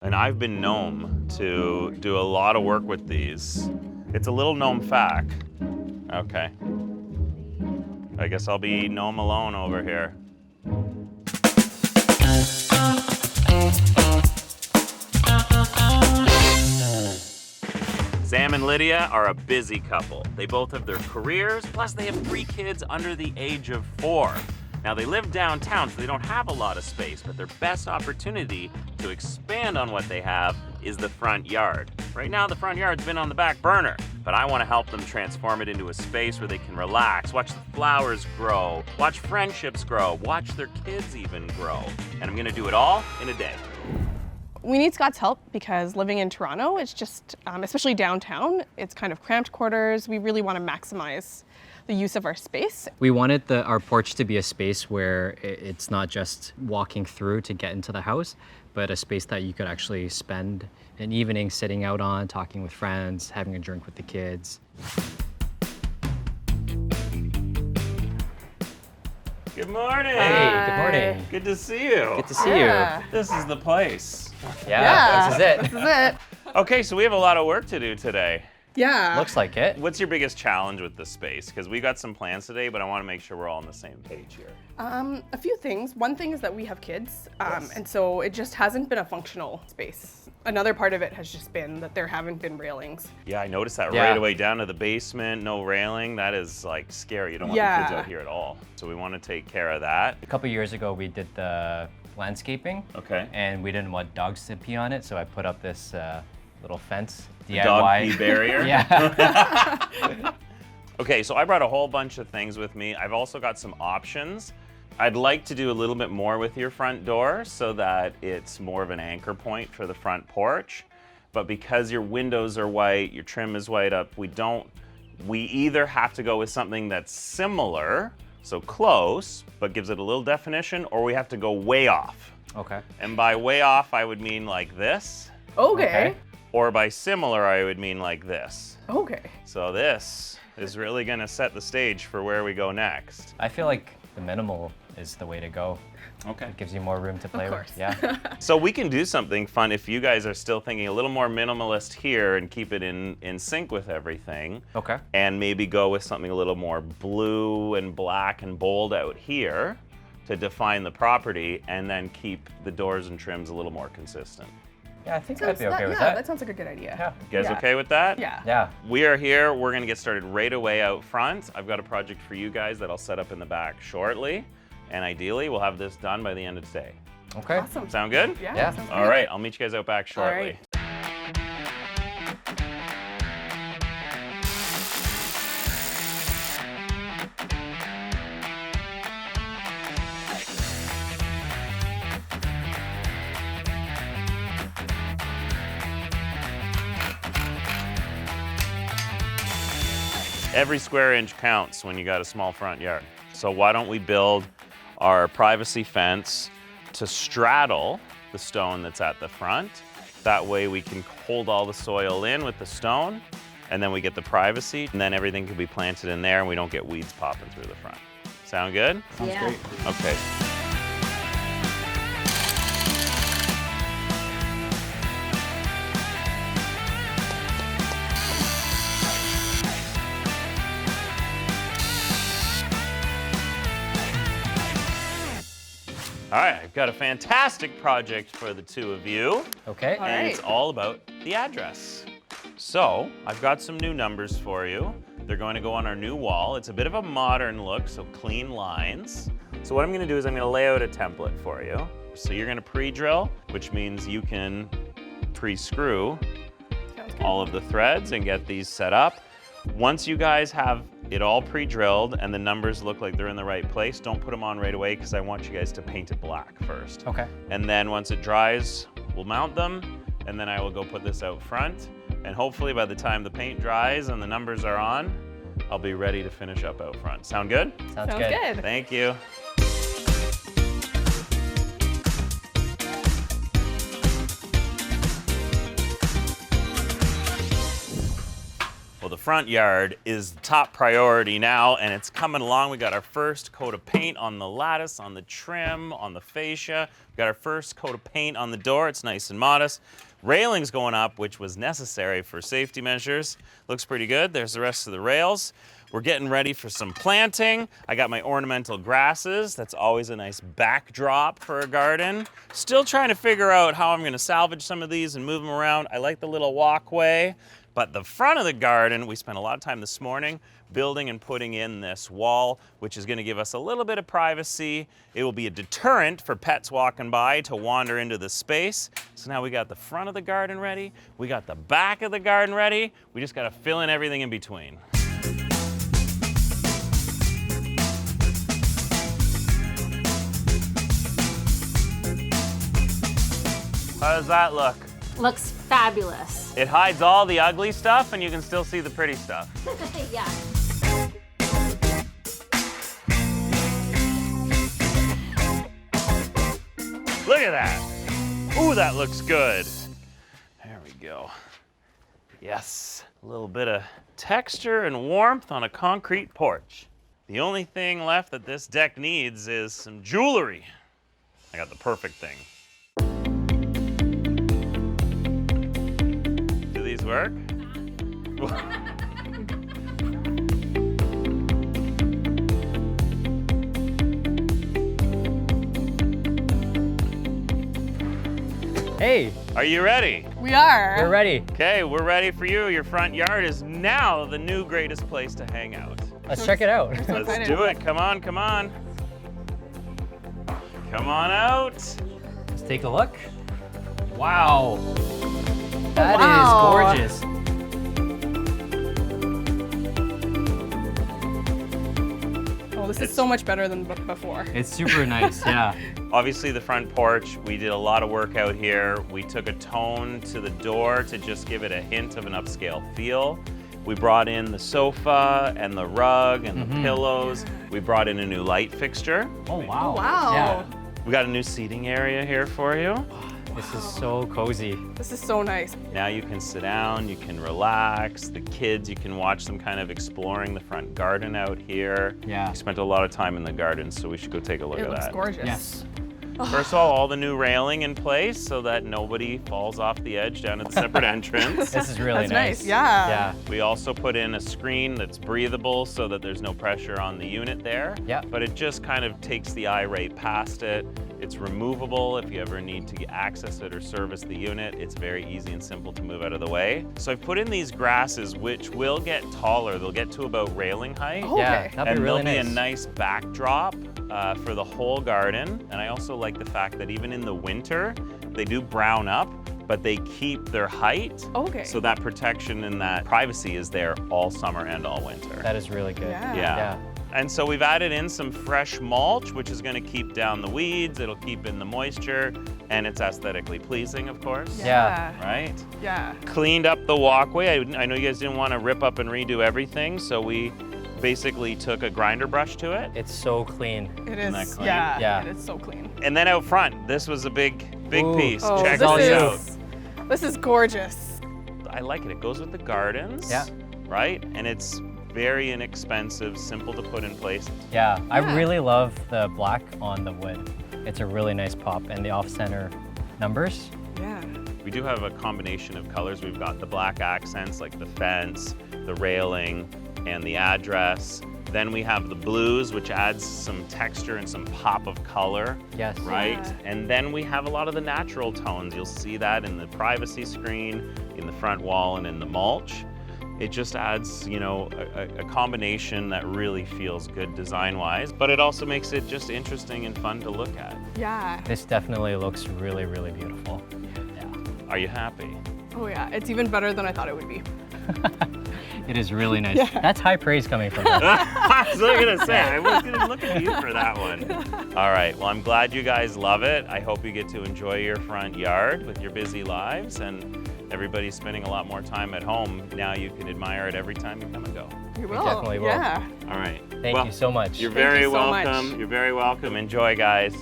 And I've been gnome to do a lot of work with these. It's a little gnome fac. Okay. I guess I'll be gnome alone over here. Sam and Lydia are a busy couple. They both have their careers, plus they have 3 kids under the age of 4. Now they live downtown, so they don't have a lot of space, but their best opportunity to expand on what they have is the front yard. Right now, the front yard's been on the back burner, but I want to help them transform it into a space where they can relax, watch the flowers grow, watch friendships grow, watch their kids even grow. And I'm gonna do it all in a day. We need Scott's help because living in Toronto, it's just, especially downtown, it's kind of cramped quarters. We really want to maximize the use of our space. We wanted our porch to be a space where it's not just walking through to get into the house, but a space that you could actually spend an evening sitting out on, talking with friends, having a drink with the kids. Good morning. Hey, good morning. Good to see you. Good to see you. This is the place. Yeah, this is it. This is it. Okay, so we have a lot of work to do today. Yeah. Looks like it. What's your biggest challenge with this space? Because we got some plans today, but I want to make sure we're all on the same page here. A few things. One thing is that we have kids, and so it just hasn't been a functional space. Another part of it has just been that there haven't been railings. Yeah, I noticed that Yeah. right away down to the basement, no railing. That is like scary. You don't want the kids out here at all. So we want to take care of that. A couple years ago, we did the landscaping. Okay. And we didn't want dogs to pee on it, so I put up this little fence, DIY. Dog pee barrier? Yeah. Okay, so I brought a whole bunch of things with me. I've also got some options. I'd like to do a little bit more with your front door so that it's more of an anchor point for the front porch. But because your windows are white, your trim is white up, we either have to go with something that's similar, so close, but gives it a little definition, or we have to go way off. Okay. And by way off, I would mean like this. Okay. Or by similar, I would mean like this. Okay. So this is really gonna set the stage for where we go next. I feel like the minimal is the way to go. Okay. It gives you more room to play Of with. course. Yeah. So we can do something fun if you guys are still thinking a little more minimalist here and keep it in sync with everything. Okay. And maybe go with something a little more blue and black and bold out here to define the property, and then keep the doors and trims a little more consistent. Yeah, I think I'd be okay with yeah, that. that sounds like a good idea. Yeah. You guys Yeah. okay with that? Yeah. Yeah. We are here. We're going to get started right away out front. I've got a project for you guys that I'll set up in the back shortly. And ideally, we'll have this done by the end of today. Okay. Awesome. Sound good? Yeah. Yeah. Sounds All good. right, I'll meet you guys out back All shortly. right. Every square inch counts when you got a small front yard. So why don't we build our privacy fence to straddle the stone that's at the front. That way we can hold all the soil in with the stone, and then we get the privacy, and then everything can be planted in there and we don't get weeds popping through the front. Sound good? Sounds great. Okay. All right, I've got a fantastic project for the two of you. Okay. All And right. it's all about the address. So I've got some new numbers for you. They're going to go on our new wall. It's a bit of a modern look, so clean lines. So what I'm gonna do is I'm gonna lay out a template for you. So you're gonna pre-drill, which means you can pre-screw Sounds good. all of the threads and get these set up. Once you guys have it all pre-drilled and the numbers look like they're in the right place, don't put them on right away because I want you guys to paint it black first. Okay. And then once it dries, we'll mount them, and then I will go put this out front. And hopefully by the time the paint dries and the numbers are on, I'll be ready to finish up out front. Sound good? Sounds Sounds good. Thank you. Well, the front yard is top priority now, and it's coming along. We got our first coat of paint on the lattice, on the trim, on the fascia. We got our first coat of paint on the door. It's nice and modest. Railings going up, which was necessary for safety measures. Looks pretty good. There's the rest of the rails. We're getting ready for some planting. I got my ornamental grasses. That's always a nice backdrop for a garden. Still trying to figure out how I'm gonna salvage some of these and move them around. I like the little walkway, but the front of the garden, we spent a lot of time this morning building and putting in this wall, which is gonna give us a little bit of privacy. It will be a deterrent for pets walking by to wander into the space. So now we got the front of the garden ready. We got the back of the garden ready. We just gotta fill in everything in between. How does that look? Looks fabulous. It hides all the ugly stuff and you can still see the pretty stuff. Yeah. Look at that. Ooh, that looks good. There we go. Yes, a little bit of texture and warmth on a concrete porch. The only thing left that this deck needs is some jewelry. I got the perfect thing. Do these work? Hey, Are you ready? We are. we're ready. Okay, we're ready for you. Your front yard is now the new greatest place to hang out. Let's check it out. So Let's excited. do it. Come on, come on. Come on out. Let's take a look. Wow. That is wow. gorgeous. Oh, this is so much better than before. It's super nice, yeah. Obviously the front porch, we did a lot of work out here. We took a tone to the door to just give it a hint of an upscale feel. We brought in the sofa and the rug and the pillows. We brought in a new light fixture. Oh, wow. Wow. Yeah. We got a new seating area here for you. This is so cozy. This is so nice. Now you can sit down, you can relax. The kids, you can watch them kind of exploring the front garden out here. Yeah. We spent a lot of time in the garden, so we should go take a look It at looks that. gorgeous. Yes. First of all the new railing in place so that nobody falls off the edge down to the separate entrance. This is really That's nice. Yeah. Yeah. We also put in a screen that's breathable so that there's no pressure on the unit there. Yeah. But it just kind of takes the eye right past it. It's removable if you ever need to access it or service the unit. It's very easy and simple to move out of the way. So I've put in these grasses which will get taller. They'll get to about railing height. Oh, Yeah, okay. that'd And be really there'll nice. be a nice backdrop for the whole garden. And I also like the fact that even in the winter, they do brown up, but they keep their height. Okay. So that protection and that privacy is there all summer and all winter. That is really good. Yeah. Yeah. And so we've added in some fresh mulch, which is gonna keep down the weeds, it'll keep in the moisture, and it's aesthetically pleasing, of course. Yeah. Right? Yeah. Cleaned up the walkway. I know you guys didn't want to rip up and redo everything, so we basically took a grinder brush to it. It's so clean. It Isn't is. that clean? Yeah. Yeah. It is so clean. And then out front, this was a big Ooh. piece. Oh, Check this this out. is- This is gorgeous. I like it. It goes with the gardens. Yeah. Right? And it's very inexpensive, simple to put in place. Yeah. I Yeah. really love the black on the wood. It's a really nice pop, and the off-center numbers. Yeah. We do have a combination of colors. We've got the black accents like the fence, the railing, and the address. Then we have the blues, which adds some texture and some pop of color, Yes. right? Yeah. And then we have a lot of the natural tones. You'll see that in the privacy screen, in the front wall, and in the mulch. It just adds, you know, a combination that really feels good design-wise, but it also makes it just interesting and fun to look at. Yeah. This definitely looks really, really beautiful. Yeah. Are you happy? Oh yeah. It's even better than I thought it would be. It is really nice. Yeah. That's high praise coming from us. I was gonna say, I was gonna look at you for that one. All right, well, I'm glad you guys love it. I hope you get to enjoy your front yard with your busy lives, and everybody's spending a lot more time at home. Now you can admire it every time you come and go. We will. definitely will. Yeah. All right. Thank Well, you so much. You're Thank very you so much. welcome. You're very welcome. Enjoy, guys.